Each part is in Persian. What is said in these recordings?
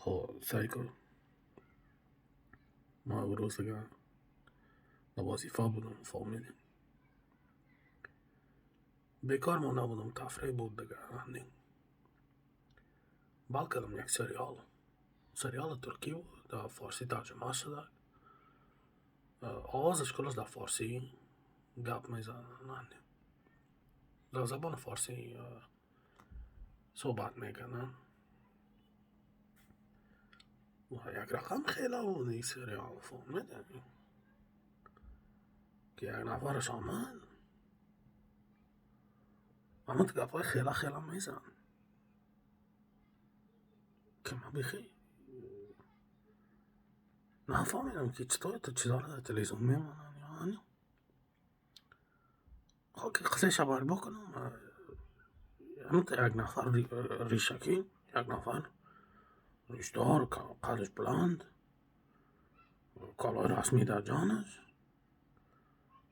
خب سعی کن. ما امروز دیگه در وظیفه بودم، فهمیدیم بیکار ما نبودم، تفریح بود دیگه. بال کردم یک سریال ترکی بود، در فارسی ترجمه شده. آوازش کلش در فارسی گپ میزنن، در زبان فارسی صحبت میکنن و یک رقم خیلی بود این سریال، فهمیدیم که یک نفرش آمد گپای خیلی میزن که من بخی نفهمیدم که چطور تو چیزا رو در تلویزیون میمونن. یعنی خب که قصه شباری بکنم، یک نفر ریشکی، یک نفر ریشدار، قدش بلند، کالای رسمی در جانش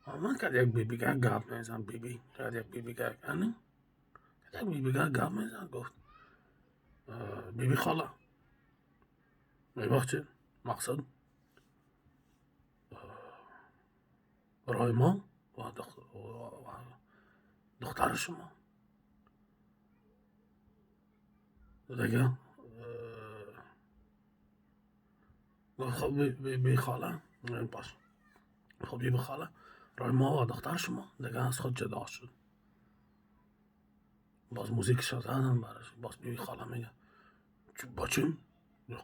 آمد که یک بیبیگه گپ میزن. بیبی یک بیبیگه گپ میزن، گفت بیبی خاله میبخشید، مقصد برای ما و دختر شما دیگه. خب بی خاله باش، خب بی خاله رای ما و دختر شما دیگه از خود جدا شد. باز موزیک زدن براش، باز بی خاله میگه با چیم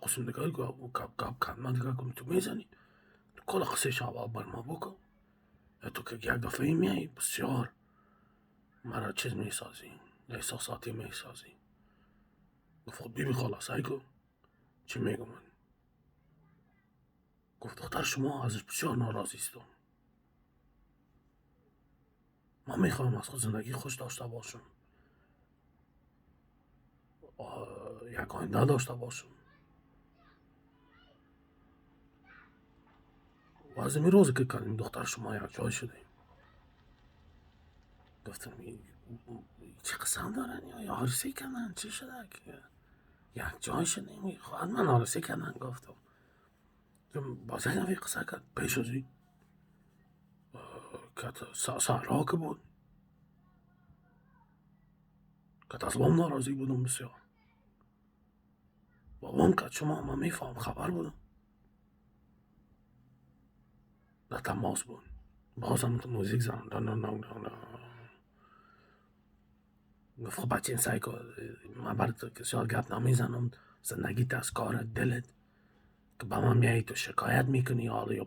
قسم دیگه گپ کرد، من دیگه گم تو میزنی کل قصه شب بر ما بکن، تو که یک دفعه میایی بسیار مرا چیز میسازی، احساساتی میسازی. گفت بی خاله سعی کن چی میگم من. گفت دختر شما ازش بسیار ناراضی است، من میخوام از خود زندگی خوش داشته باشم، یک آینده داشته باشم و از این روزی که کردیم دختر شما یک جای شدیم. گفتم چه قسم دارن یا عروسی کردن، چی شده که یک جای شدیم؟ خواهد من عروسی کردن. گفتم باز یک نفی قصه کرد پیش ازی که سهرا که بود که از بام ناراضی بودم بسیار. بابام که شما من میفهم خبر بودم در تماس بود، باز هم موزیک زن. گفت خب بچه این سعی کن، من برای تو که شاید گپ نمیزنم، زندگیت از کار دلت که با من میایی تو شکایت میکنی حالا یا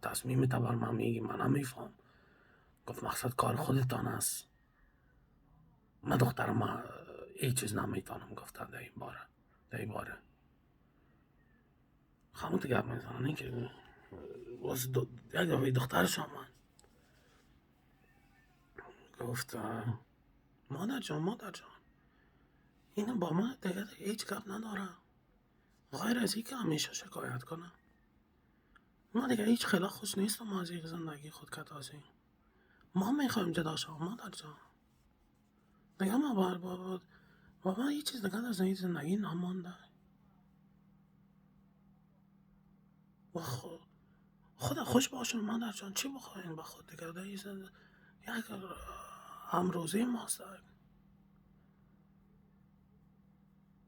تصمیمت بر من میگی، من نمیفهم. گفت مقصد کار خودتان است، من دخترم هیچ چیز نمیتونم گفتن در این باره. خموت گپ میزنن این که باز یک دفعه دخترش آمد گفت مادر جان اینو با من دیگه هیچ گپ نداره غیر از این که همیشه شکایت کنه. ما دیگه هیچ خیلی خوش نیستم از این زندگی خود کتازی، ما میخوایم جدا شو مادر جان دیگه. ما بابا هیچ چیز دیگه در زندگی نمانده و خدا خوش باشه مادر جان، چی بخواین با خود دیگه در یک امروزی ماست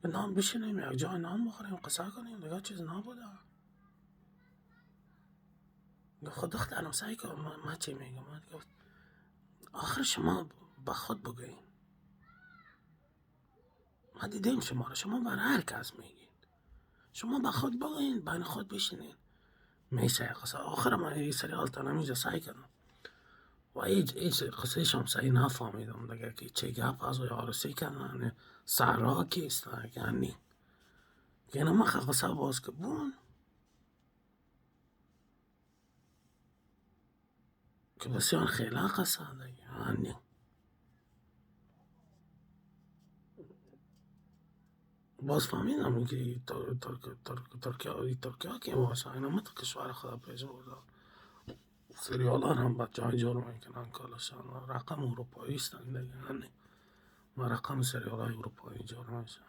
به نام بشینیم یک جای نام بخوریم قصه کنیم دیگه چیز نبوده. خود دخترم سعی کن من چی میگم. گفت آخر شما با خود بگوین، ما دیدیم شما بر هر کس میگین، شما با خود بگوین بین خود بشینین میشه قصه. آخر من این سریال تا نمیجا سعی کردم و هیچ قصه شم سعی نفهمیدم دیگه که چه گپ از عروسی کردن سهرا کیست. یعنی که ما قصه باز که بون که بسیار خیلی قصه دیگه. یعنی باز فهمیدم که ترکیه که باشه اینا ما تو کشور خدا پیش برده سریال هم با جای جور میکنن کلشان رقم اروپایی است دیگه. یعنی ما رقم سریال های اروپایی جور میشه.